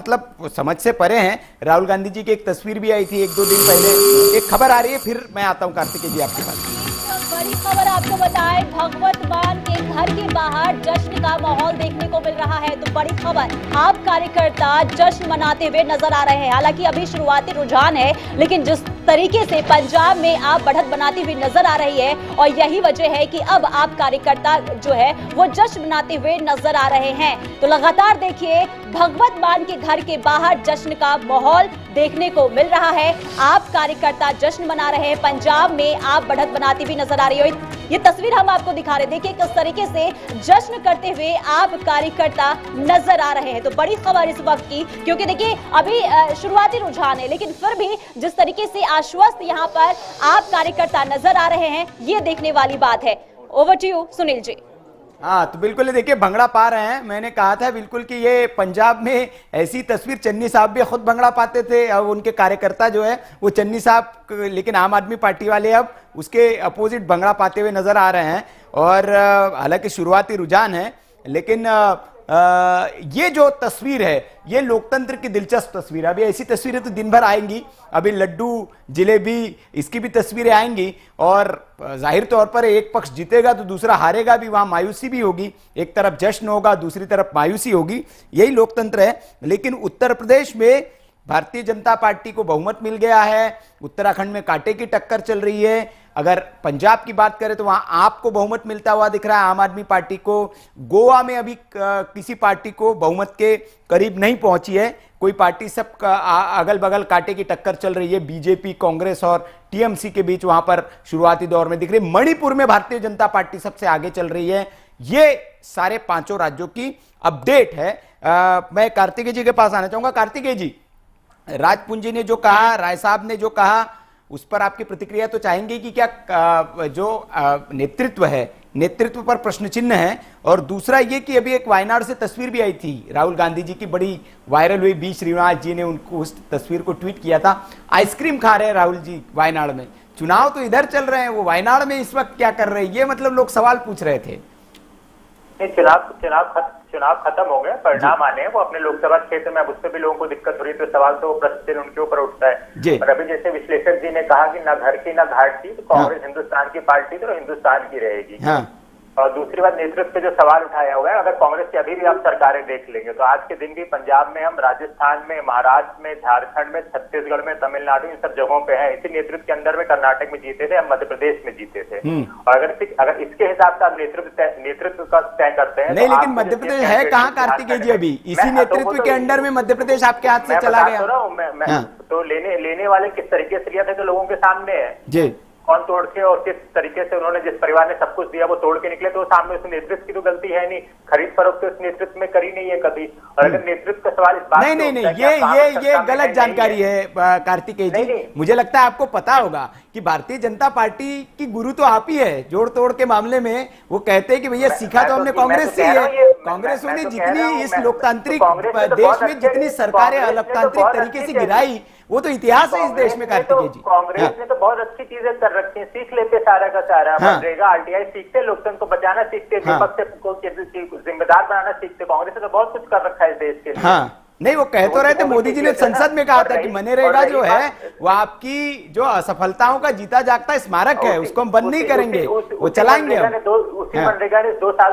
मतलब समझ से परे हैं। राहुल गांधी जी की एक तस्वीर भी आई थी 1-2 दिन पहले। एक खबर आ रही है, फिर मैं आता हूं कार्तिकेय जी आपके पास। बड़ी खबर आपको बताएं, भगवत मान के घर के बाहर जश्न का माहौल देखने को मिल रहा है। तो बड़ी खबर, आप कार्यकर्ता जश्न मनाते हुए नजर आ रहे हैं। हालांकि अभी शुरुआती रुझान है, लेकिन जिस तरीके से पंजाब में आप बढ़त बनाती हुई नजर आ रही है, और यही वजह है कि अब आप कार्यकर्ता जो है वो जश्न मनाते हुए नजर आ रहे हैं। तो लगातार देखिए, भगवत मान के घर के बाहर जश्न का माहौल देखने को मिल रहा है। आप कार्यकर्ता जश्न मना रहे हैं, पंजाब में आप बढ़त बनाती हुई नजर आ रही हो। ये तस्वीर हम आपको दिखा रहे हैं, देखिए किस तरीके से जश्न करते हुए आप कार्यकर्ता नजर आ रहे हैं। तो बड़ी खबर इस वक्त की, क्योंकि देखिए अभी शुरुआती रुझान है, लेकिन फिर भी जिस तरीके से आश्वस्त यहाँ पर आप कार्यकर्ता नजर आ रहे हैं, ये देखने वाली बात है। Over to you Sunil ji. हाँ, तो बिल्कुल ये देखिए भंगड़ा पा रहे हैं। मैंने कहा था बिल्कुल कि ये पंजाब में ऐसी तस्वीर, चन्नी साहब भी खुद भंगड़ा पाते थे, अब उनके कार्यकर्ता जो है वो चन्नी साहब, लेकिन आम आदमी पार्टी वाले अब उसके अपोजिट भंगड़ा पाते हुए नजर आ रहे हैं। और हालांकि शुरुआती रुझान है, लेकिन ये जो तस्वीर है ये लोकतंत्र की दिलचस्प तस्वीर है। अभी ऐसी तस्वीरें तो दिन भर आएंगी, अभी लड्डू जिलेबी इसकी भी तस्वीरें आएंगी, और जाहिर तौर पर एक पक्ष जीतेगा तो दूसरा हारेगा भी, वहां मायूसी भी होगी। एक तरफ जश्न होगा, दूसरी तरफ मायूसी होगी, यही लोकतंत्र है। लेकिन उत्तर प्रदेश में भारतीय जनता पार्टी को बहुमत मिल गया है, उत्तराखंड में कांटे की टक्कर चल रही है। अगर पंजाब की बात करें तो वहां आपको बहुमत मिलता हुआ दिख रहा है, आम आदमी पार्टी को। गोवा में अभी किसी पार्टी को बहुमत के करीब नहीं पहुंची है कोई पार्टी, सब अगल बगल कांटे की टक्कर चल रही है। बीजेपी, कांग्रेस और टीएमसी के बीच वहां पर शुरुआती दौर में दिख रही है। मणिपुर में भारतीय जनता पार्टी सबसे आगे चल रही है। ये सारे 5 राज्यों की अपडेट है। मैं कार्तिकेय जी के पास आना चाहूंगा। कार्तिकेय जी, राजपुंजी ने जो कहा, राय साहब ने जो कहा, उस पर आपकी प्रतिक्रिया तो चाहेंगे कि क्या जो नेतृत्व है, नेतृत्व पर प्रश्न चिन्ह है। और दूसरा ये कि अभी एक वायनाड से तस्वीर भी आई थी राहुल गांधी जी की, बड़ी वायरल हुई। बी श्रीनिवास जी ने उनको उस तस्वीर को ट्वीट किया था। आइसक्रीम खा रहे हैं राहुल जी वायनाड में। चुनाव तो इधर चल रहे हैं, वो वायनाड में इस वक्त क्या कर रहे हैं, ये मतलब लोग सवाल पूछ रहे थे। चुनाव खत्म हो गए, परिणाम आने हैं, वो अपने लोकसभा क्षेत्र में, अब उससे भी लोगों को दिक्कत हो रही है, तो सवाल तो प्रश्न चिन्ह उनके ऊपर उठता है। और अभी जैसे विश्लेषक जी ने कहा कि ना घर की ना घाट की, तो कांग्रेस हिंदुस्तान की पार्टी तो हिंदुस्तान की रहेगी। हाँ। और दूसरी बात, नेतृत्व पे जो सवाल उठाया हुआ है, अगर कांग्रेस की अभी भी आप सरकारें देख लेंगे तो आज के दिन भी पंजाब में हम, राजस्थान में, महाराष्ट्र में, झारखंड में, छत्तीसगढ़ में, तमिलनाडु, इन सब जगहों पे है। इसी नेतृत्व के अंदर में कर्नाटक में जीते थे, हम मध्य प्रदेश में जीते थे। और अगर इसके हिसाब से आप नेतृत्व का तय करते हैं, नहीं, लेकिन मध्य प्रदेश है कहाँ कार्तिकेय जी? अभी इसी नेतृत्व के अंडर में मध्य प्रदेश आपके हाथ से चला गया। तो लेने वाले किस तरीके से लिया था तो लोगों के सामने है जी। कौन तोड़ के और किस तरीके से उन्होंने, जिस परिवार ने सब कुछ दिया वो तोड़ के निकले, तो सामने उस नेतृत्व की तो गलती है नहीं। खरीद फरोख्त उस नेतृत्व में करी नहीं है कभी। और अगर नेतृत्व का सवाल इस बात नहीं, ये गलत जानकारी है कार्तिकेय जी। मुझे लगता है आपको पता होगा कि भारतीय जनता पार्टी की गुरु तो आप ही है जोड़ तोड़ के मामले में। वो कहते हैं कि भैया सीखा तो हमने कांग्रेस से ही है। कांग्रेस ने जितनी इस लोकतांत्रिक देश में जितनी सरकारें लोकतांत्रिक तरीके से गिराई, वो तो इतिहास है इस देश में कार्तिकेय जी। कांग्रेस ने तो बहुत अच्छी चीजें कर रखी हैं, सीख लेते सारा का सारा। मनरेगा, आरटीआई सीखते, लोकतंत्र को बचाना सीखते, विपक्ष को जिम्मेदार बनाना सीखते। कांग्रेस ने तो बहुत कुछ कर रखा है इस देश के लिए। नहीं, वो कह तो रहे थे, मोदी जी ने संसद में कहा था कि मनरेगा जो है वो आपकी जो असफलताओं का जीता जागता स्मारक है, उसको हम बंद नहीं करेंगे, वो चलाएंगे हम। उसी मनरेगा ने 2 साल